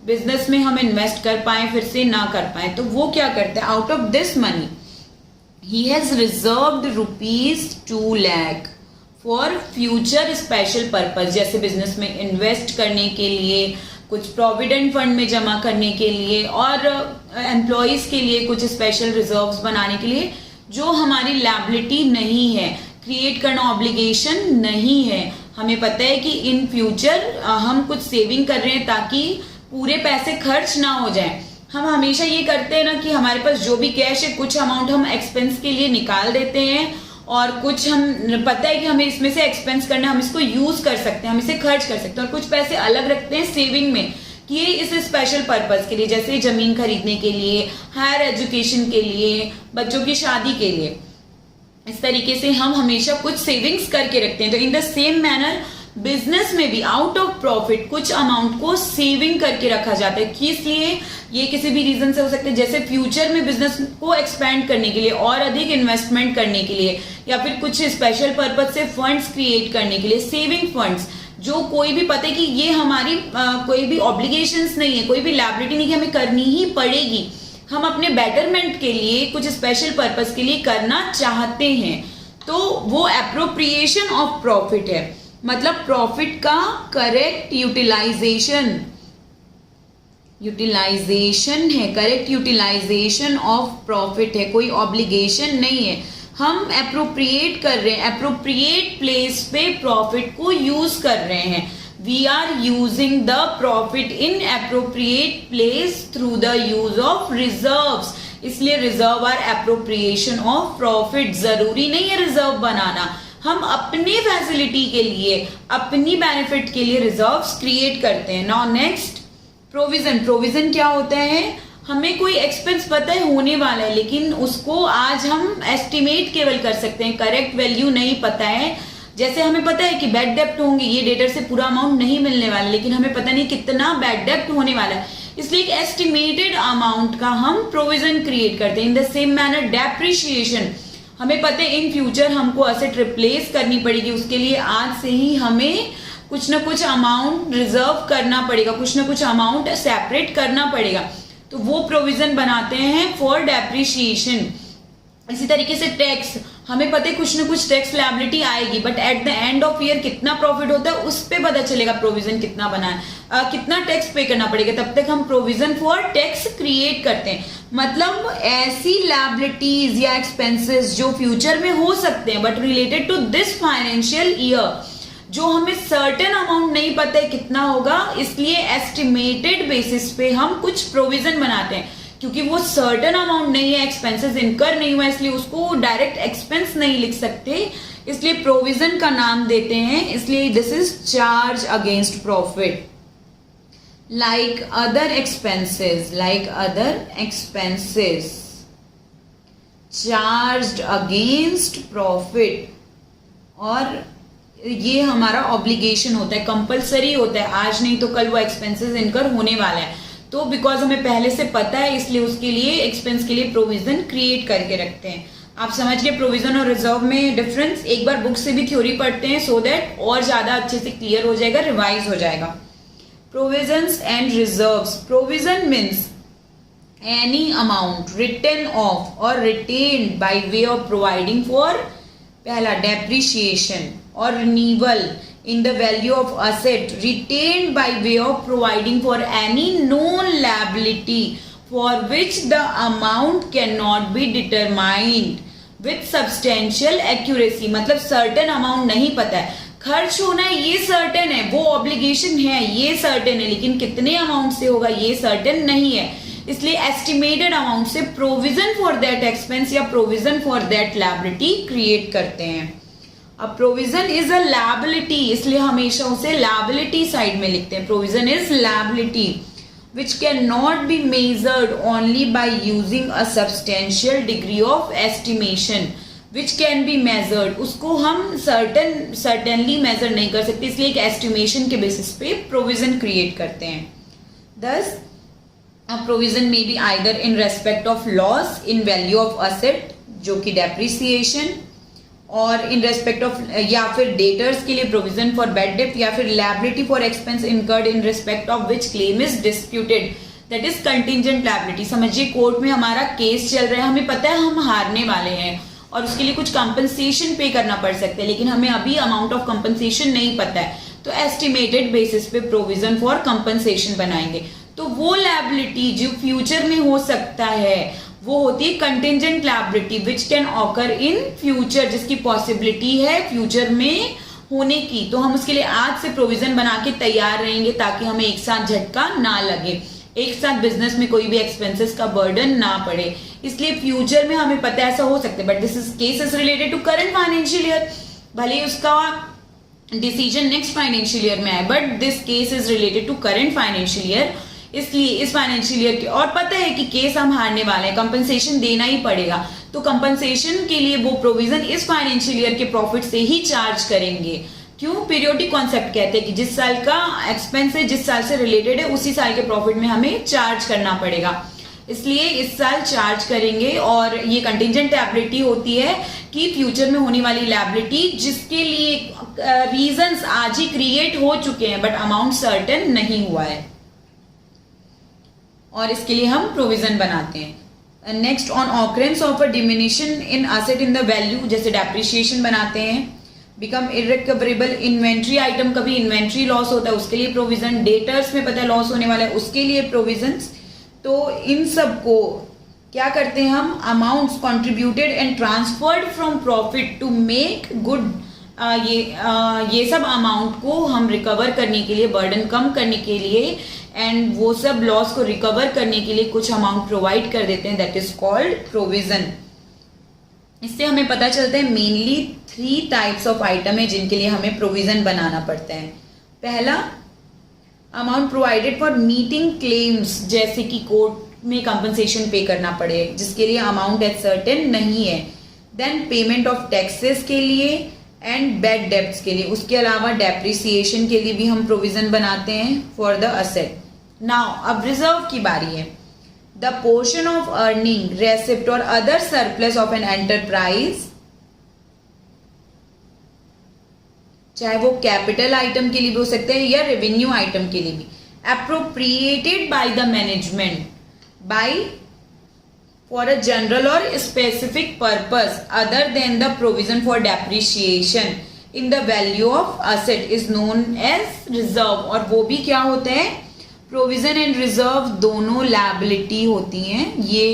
बिजनेस में हम इन्वेस्ट कर पाए फिर से ना कर पाए। तो वो क्या करता है? Out of this money he has reserved ₹2 lakh for future special purpose. जैसे बिजनेस में इन्वेस्ट करने के लिए, कुछ प्रोविडेंट फंड में जमा करने के लिए और एम्प्लॉयज के लिए कुछ स्पेशल रिजर्व्स बनाने के लिए, जो हमारी लायबिलिटी नहीं है, क्रिएट करना ऑब्लिगेशन नहीं है। हमें पता है कि इन फ्यूचर हम कुछ सेविंग कर रहे हैं ताकि पूरे पैसे खर्च ना हो जाए। हम हमेशा ये करते हैं ना कि हमारे पास जो भी कैश है, कुछ अमाउंट हम एक्सपेंस के लिए निकाल देते हैं और कुछ हम पता है कि हमें इसमें से एक्सपेंस करना, हम इसको यूज कर सकते हैं, हम इसे खर्च कर सकते हैं, और कुछ पैसे अलग रखते हैं सेविंग में कि ये इस स्पेशल पर्पस के लिए, जैसे जमीन खरीदने के लिए, हायर एजुकेशन के लिए, बच्चों की शादी के लिए। इस तरीके से हम हमेशा कुछ सेविंग्स करके रखते हैं। तो in the same manner business में भी आउट ऑफ प्रॉफिट कुछ अमाउंट को सेविंग करके रखा जाता है। इसलिए ये किसी भी रीजन से हो सकता है, जैसे फ्यूचर में बिजनेस को एक्सपेंड करने के लिए और अधिक इन्वेस्टमेंट करने के लिए, या फिर कुछ स्पेशल पर्पज से फंड्स क्रिएट करने के लिए, सेविंग फंड्स, जो कोई भी पता है कि ये हमारी कोई भी ऑब्लिगेशंस नहीं है, कोई भी लायबिलिटी नहीं कि हमें करनी ही पड़ेगी, हम अपने बेटरमेंट के लिए कुछ स्पेशल पर्पस के लिए करना चाहते हैं, तो वो एप्रोप्रिएशन ऑफ प्रॉफिट है। मतलब प्रॉफिट का करेक्ट यूटिलाइजेशन है, करेक्ट यूटिलाइजेशन ऑफ प्रॉफिट है, कोई ऑब्लिगेशन नहीं है। हम एप्रोप्रिएट कर रहे हैं, एप्रोप्रिएट प्लेस पे प्रॉफिट को यूज कर रहे हैं। We are using the profit in appropriate place through the use of reserves. इसलिए reserve are appropriation of profit. जरूरी नहीं है रिजर्व बनाना, हम अपने फैसिलिटी के लिए, अपनी बेनिफिट के लिए रिजर्व्स क्रिएट करते हैं। Now next provision. प्रोविजन क्या होता है? हमें कोई एक्सपेंस पता है होने वाला है, लेकिन उसको आज हम एस्टिमेट केवल कर सकते हैं, करेक्ट वैल्यू नहीं पता है। जैसे हमें पता है कि बैड डेप्ट होंगे, ये डेटर से पूरा अमाउंट नहीं मिलने वाला, लेकिन हमें पता नहीं कितना बैड डेप्ट होने वाला है, इसलिए एक एस्टिमेटेड अमाउंट का हम प्रोविजन क्रिएट करते हैं। In the same manner depreciation, हमें पता है इन फ्यूचर हमको असेट रिप्लेस करनी पड़ेगी, उसके लिए आज से ही हमें कुछ ना कुछ अमाउंट रिजर्व करना पड़ेगा, कुछ ना कुछ अमाउंट सेपरेट करना पड़ेगा, तो वो प्रोविजन बनाते हैं फॉर डेप्रिशिएशन। इसी तरीके से टैक्स, हमें पता है कुछ ना कुछ टैक्स लायबिलिटी आएगी, but at the end of year कितना प्रॉफिट होता है उस पे पता चलेगा प्रोविजन कितना बना है, कितना टैक्स पे करना पड़ेगा, तब तक हम प्रोविजन फॉर टैक्स क्रिएट करते हैं। मतलब ऐसी लायबिलिटीज या एक्सपेंसेस जो फ्यूचर में हो सकते हैं but related to this financial year, जो हमें सर्टेन अमाउंट नहीं पता है कितना होगा, इसलिए एस्टिमेटेड बेसिस पे हम कुछ प्रोविजन बनाते हैं। क्योंकि वो सर्टेन अमाउंट नहीं है, एक्सपेंसेस इनकर नहीं हुआ, इसलिए उसको डायरेक्ट एक्सपेंस नहीं लिख सकते, इसलिए प्रोविजन का नाम देते हैं। इसलिए this is charge against profit. like other expenses charged against profit, और ये हमारा ऑब्लिगेशन होता है, कंपलसरी होता है, आज नहीं तो कल वो एक्सपेंसेस इनकर होने वाला है, तो बिकॉज हमें पहले से पता है इसलिए उसके लिए एक्सपेंस के लिए प्रोविजन क्रिएट करके रखते हैं। आप समझ गए प्रोविजन और रिजर्व में डिफरेंस। एक बार बुक से भी थ्योरी पढ़ते हैं सो दैट और ज्यादा अच्छे से क्लियर हो जाएगा, रिवाइज हो जाएगा। Provisions and reserves. Provision means any amount written off or retained by way of providing for पहला depreciation or renewal in the value of asset retained by way of providing for any known liability for which the amount cannot be determined with substantial accuracy। मतलब certain amount नहीं पता है, खर्च होना है ये certain है, वो ऑब्लिगेशन है ये सर्टेन है, लेकिन कितने अमाउंट से होगा ये सर्टेन नहीं है, इसलिए एस्टिमेटेड अमाउंट से प्रोविजन फॉर दैट एक्सपेंस या provision for that liability create करते हैं। अब प्रोविजन इज अ लायबिलिटी, इसलिए हमेशा उसे लायबिलिटी साइड में लिखते हैं। Provision is liability which cannot be measured only by using a substantial degree of estimation which can be measured, उसको हम certainly measure नहीं कर सकते, इसलिए एक estimation के basis पे provision create करते हैं। Thus, a provision may be either in respect of loss in value of asset जो कि depreciation, और इन रेस्पेक्ट ऑफ, या फिर डेटर्स के लिए प्रोविजन फॉर बैड डेप्ट, या फिर liability for expense incurred in respect of which claim is disputed, that is contingent liability. समझिए कोर्ट में हमारा केस चल रहा है, हमें पता है हम हारने वाले हैं और उसके लिए कुछ कंपनसेशन पे करना पड़ सकता है, लेकिन हमें अभी अमाउंट ऑफ कंपनसेशन नहीं पता है, तो एस्टिमेटेड बेसिस पे प्रोविजन फॉर कंपनसेशन बनाएंगे। तो वो लायबिलिटी जो फ्यूचर में हो सकता है वो होती है contingent liability which can occur in future, जिसकी पॉसिबिलिटी है फ्यूचर में होने की, तो हम उसके लिए आज से प्रोविजन बना के तैयार रहेंगे ताकि हमें एक साथ झटका ना लगे, एक साथ बिजनेस में कोई भी एक्सपेंसेस का बर्डन ना पड़े। इसलिए फ्यूचर में हमें पता है ऐसा हो सकता है, but this is case is related to current financial year, भले उसका डिसीजन नेक्स्ट फाइनेंशियल ईयर में आए, but this case is related to current financial year, इसलिए इस फाइनेंशियल ईयर के, और पता है कि केस हम हारने वाले हैं, कंपनसेशन देना ही पड़ेगा, तो कंपनसेशन के लिए वो प्रोविजन इस फाइनेंशियल ईयर के प्रॉफिट से ही चार्ज करेंगे। क्यों? पीरियोडिक कॉन्सेप्ट कहते हैं कि जिस साल का एक्सपेंस है, जिस साल से रिलेटेड है, उसी साल के प्रॉफिट में हमें चार्ज करना पड़ेगा, इसलिए इस साल चार्ज करेंगे। और ये कंटिंजेंट लायबिलिटी होती है कि फ्यूचर में होने वाली लायबिलिटी जिसके लिए रीजंस आज ही क्रिएट हो चुके हैं बट अमाउंट सर्टेन नहीं हुआ है, और इसके लिए हम प्रोविजन बनाते हैं। Next, on occurrence of a diminishing in asset in the value, जैसे डेप्रिशिएशन बनाते हैं, बिकम इररिकवरेबल, इन्वेंट्री आइटम कभी इन्वेंट्री लॉस होता है उसके लिए प्रोविजन, डेटर्स में पता है लॉस होने वाला है उसके लिए प्रोविजंस। तो इन सब को क्या करते हैं हम, amounts contributed and transferred from profit to make good, ये सब अमाउंट को हम रिकवर करने के लिए, बर्डन कम करने के लिए एंड वो सब लॉस को रिकवर करने के लिए कुछ अमाउंट प्रोवाइड कर देते हैं, दैट इज कॉल्ड प्रोविजन। इससे हमें पता चलता है मेनली 3 टाइप्स ऑफ आइटम है जिनके लिए हमें प्रोविजन बनाना पड़ता है। पहला, amount provided for meeting claims, जैसे कि कोर्ट में कंपनसेशन पे करना पड़े जिसके लिए अमाउंट एट सर्टेन नहीं है। देन पेमेंट ऑफ टैक्सेस के लिए एंड बैड डेब्ट्स के लिए। उसके अलावा डेप्रिसिएशन के लिए भी हम प्रोविजन बनाते हैं फॉर द असेट। नाउ अब रिजर्व की बारी है। The portion of earning, receipt और other surplus of an enterprise, चाहे वो कैपिटल आइटम के लिए भी हो सकते हैं या रेवेन्यू आइटम के लिए भी, appropriated by the management by for a general और specific purpose other than the provision for depreciation in the value of asset is known as reserve. और वो भी क्या होते हैं, प्रोविजन एंड रिजर्व दोनों लायबिलिटी होती हैं। ये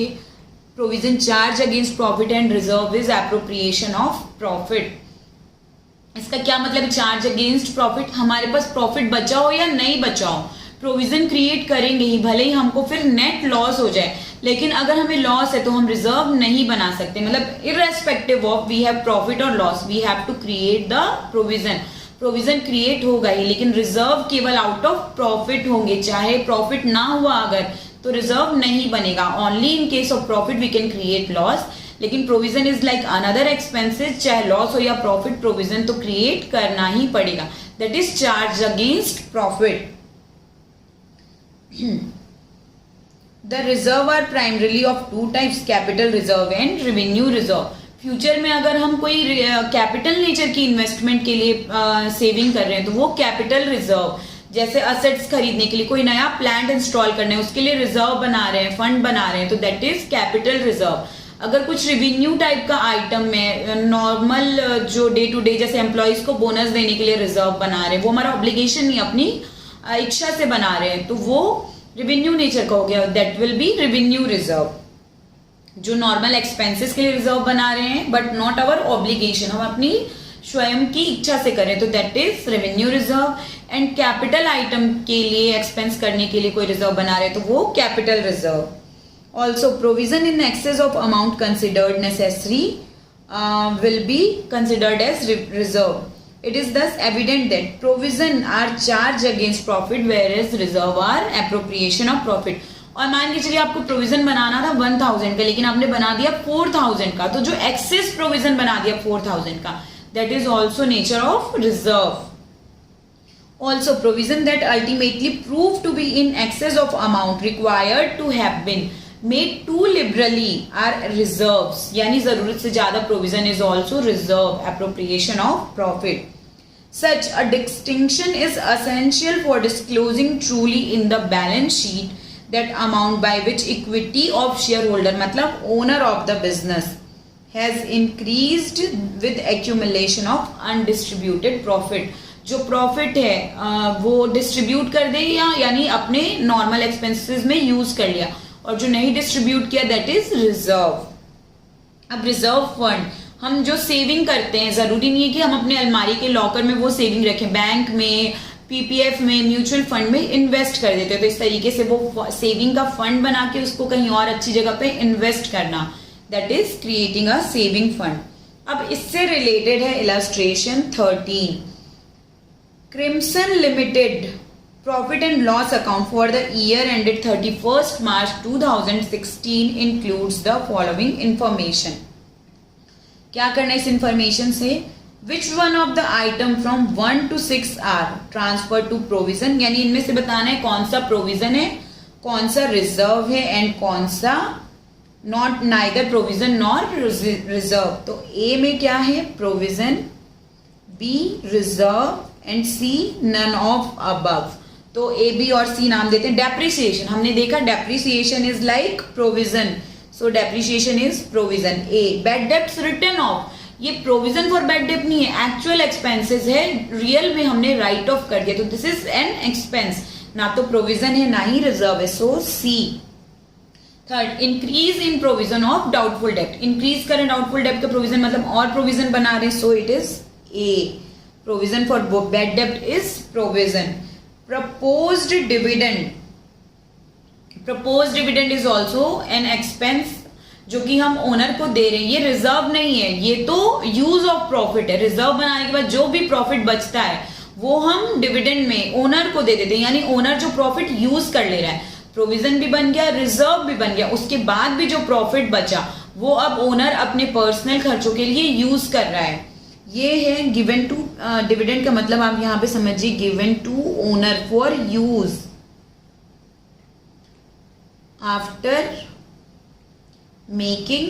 provision charge against profit and reserve is appropriation of profit. इसका क्या मतलब, चार्ज अगेंस्ट प्रॉफिट, हमारे पास प्रॉफिट बचा हो या नहीं बचा हो, प्रोविजन क्रिएट करेंगे ही, भले ही हमको फिर नेट लॉस हो जाए, लेकिन अगर हमें लॉस है तो हम रिजर्व नहीं बना सकते। मतलब irrespective of we have profit और loss, we have to create the provision. Provision create होगा ही, लेकिन रिजर्व केवल आउट ऑफ प्रॉफिट होंगे। चाहे प्रॉफिट ना हुआ अगर तो रिजर्व नहीं बनेगा। Only in case of profit we can create loss, लेकिन provision is like another expenses, चाहे लॉस हो या प्रॉफिट, प्रोविजन तो क्रिएट करना ही पड़ेगा, that is charge against profit. The reserve are primarily of 2 types, capital reserve and revenue reserve. Future में अगर हम कोई कैपिटल नेचर की इन्वेस्टमेंट के लिए सेविंग कर रहे हैं तो वो कैपिटल रिजर्व, जैसे असेट्स खरीदने के लिए, कोई नया प्लांट इंस्टॉल करना है उसके लिए रिजर्व बना रहे हैं, फंड बना रहे हैं, तो दैट इज कैपिटल रिजर्व। अगर कुछ रेवेन्यू टाइप का आइटम में नॉर्मल जो डे टू डे, जैसे एम्प्लॉयज को बोनस देने के लिए रिजर्व बना रहे हैं, वो हमारा ऑब्लिगेशन नहीं, अपनी इच्छा से बना रहे हैं, तो वो रेवेन्यू नेचर का हो गया, that will B revenue reserve. जो नॉर्मल एक्सपेंसेस के लिए रिजर्व बना रहे हैं बट नॉट अवर ऑब्लिगेशन, हम अपनी स्वयं की इच्छा से करें, तो that is revenue reserve. And capital item के लिए, एक्सपेंस करने के लिए कोई रिजर्व बना रहे हैं तो वो capital reserve. Also provision in excess of amount considered necessary will be considered as reserve. It is thus evident that provision are charged against profit whereas reserve are appropriation of profit. और मान के चलिए आपको provision बनाना था 1000 का, लेकिन आपने बना दिया 4000 का, तो जो एक्सेस प्रोविजन बना दिया 4000 का, that is also nature of reserve. Also provision that ultimately prove to be in excess of amount required to have been made too liberally are reserves. यानी जरूरत से ज्यादा provision is also reserve, appropriation of profit. Such a distinction is essential for disclosing truly in the balance sheet that amount by which equity of shareholder, मतलब owner of the business, has increased with accumulation of undistributed profit. जो profit है वो distribute कर दे यानी अपने normal expenses में use कर लिया, और जो नहीं डिस्ट्रीब्यूट किया दैट इज रिजर्व। अब रिजर्व फंड, हम जो सेविंग करते हैं, जरूरी नहीं है कि हम अपने अलमारी के लॉकर में वो सेविंग रखें, बैंक में, पीपीएफ में, म्यूचुअल फंड में इन्वेस्ट कर देते हैं, तो इस तरीके से वो सेविंग का फंड बना के उसको कहीं और अच्छी जगह पे इन्वेस्ट करना, that is creating a saving fund. अब इससे रिलेटेड है illustration 13। Crimson limited profit and loss account for the year ended 31st March 2016 includes the following information. क्या करना है इस इंफॉर्मेशन से, which one of the item from 1 to 6 are transferred to provision, यानी इनमें से बताना है कौन सा प्रोविजन है, कौन सा रिजर्व है एंड कौन सा not, neither provision nor reserve. तो ए में क्या है, provision, B reserve and C none of above. तो ए बी और सी नाम देते हैं। डेप्रिसिएशन, हमने देखा depreciation is like provision, so depreciation is provision A. Bad debts return of, ये प्रोविजन फॉर बैड डेट नहीं है, एक्चुअल एक्सपेंसेस है, रियल में हमने राइट ऑफ कर दिया, तो दिस इज एन एक्सपेंस, ना तो प्रोविजन है ना ही रिजर्व है, so C. Third, increase in provision of doubtful डेब्ट, इंक्रीज करें डाउटफुल डेब्ट का प्रोविजन, मतलब और प्रोविजन बना रहे, so it is a. Provision for bad डेब्ट is provision. Proposed dividend, proposed dividend is also an expense जो कि हम ओनर को दे रहे हैं, ये रिजर्व नहीं है, ये तो यूज ऑफ प्रॉफिट है। रिजर्व बनाने के बाद जो भी प्रॉफिट बचता है वो हम डिविडेंड में ओनर को दे देते हैं, यानी ओनर जो प्रॉफिट यूज कर ले रहा है, प्रोविजन भी बन गया, रिजर्व भी बन गया, उसके बाद भी जो प्रॉफिट बचा वो अब ओनर अपने पर्सनल खर्चों के लिए यूज कर रहा है। ये है गिवन टू, डिविडेंड का मतलब आप यहां पे समझिए given to owner for use after making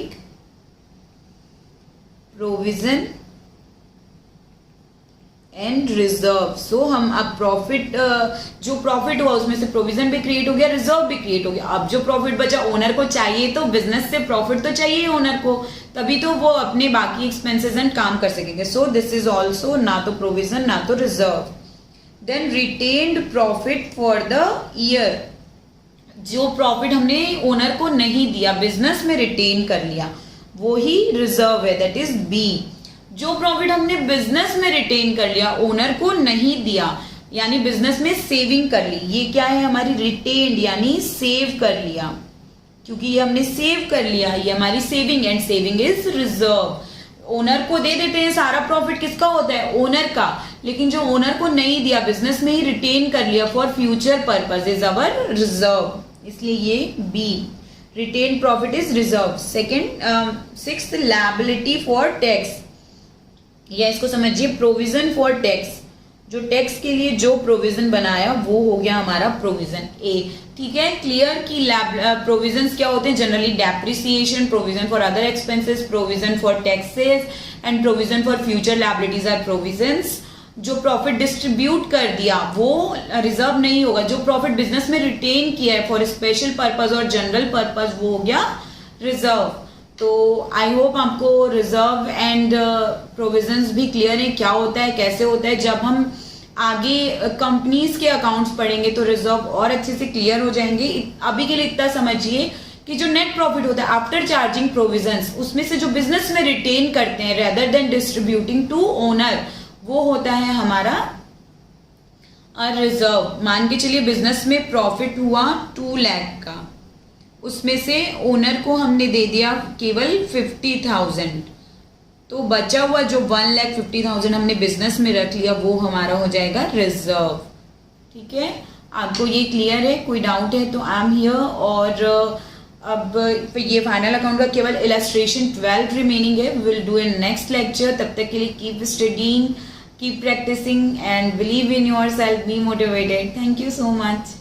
provision and reserve. So हम अब प्रॉफिट, जो प्रॉफिट हुआ उसमें से प्रोविजन भी क्रिएट हो गया, रिजर्व भी क्रिएट हो गया। अब जो प्रॉफिट बचा ओनर को चाहिए, तो बिजनेस से प्रॉफिट तो चाहिए ओनर को, तभी तो वो अपने बाकी एक्सपेंसेस एंड काम कर सकेंगे। सो दिस इज ऑल्सो ना तो प्रोविजन ना तो reserve. Then retained profit for the year, जो प्रॉफिट हमने ओनर को नहीं दिया, बिजनेस में रिटेन कर लिया, वो ही रिजर्व है, दैट इज बी। जो प्रॉफिट हमने बिजनेस में रिटेन कर लिया, ओनर को नहीं दिया, यानी बिजनेस में सेविंग कर ली, ये क्या है हमारी रिटेन्ड, यानी सेव कर लिया, क्योंकि ये हमने सेव कर लिया, ये हमारी saving, and saving is reserve. Owner को दे देते हैं, सारा प्रॉफिट किसका होता है, ओनर का, लेकिन जो ओनर को नहीं दिया, बिजनेस में ही रिटेन कर लिया for future purpose, is our reserve, इसलिए ये B. Retain profit is reserve. Second, sixth, liability for tax, या इसको समझिए प्रोविजन फॉर टैक्स, जो टैक्स के लिए जो प्रोविजन बनाया वो हो गया हमारा प्रोविजन ए। ठीक है, क्लियर कि प्रोविजंस क्या होते हैं, generally depreciation, provision for other expenses, provision for taxes and provision for future liabilities are provisions. जो प्रॉफिट डिस्ट्रीब्यूट कर दिया वो रिजर्व नहीं होगा, जो प्रॉफिट बिजनेस में रिटेन किया है फॉर स्पेशल पर्पज और जनरल पर्पज वो हो गया रिजर्व। तो आई होप आपको रिजर्व एंड प्रोविजंस भी क्लियर है, क्या होता है कैसे होता है। जब हम आगे कंपनीज के अकाउंट्स पढ़ेंगे तो रिजर्व और अच्छे से क्लियर हो जाएंगे। अभी के लिए इतना समझिए कि जो नेट प्रॉफिट होता है आफ्टर चार्जिंग प्रोविजंस, उसमें से जो बिजनेस में रिटेन करते हैं rather than distributing to owner, वो होता है हमारा रिजर्व। मान के चलिए बिजनेस में प्रॉफिट हुआ 2 लाख का, उसमें से ओनर को हमने दे दिया केवल 50,000, तो बचा हुआ जो 1,50,000 हमने बिजनेस में रख लिया वो हमारा हो जाएगा रिजर्व। ठीक है, आपको ये क्लियर है, कोई डाउट है तो आई एम हियर। और अब ये फाइनल अकाउंट का केवल इलस्ट्रेशन 12 रिमेनिंग है, will do in next lecture. तब तक के लिए keep studying, keep practicing and believe in yourself, be motivated. Thank you so much.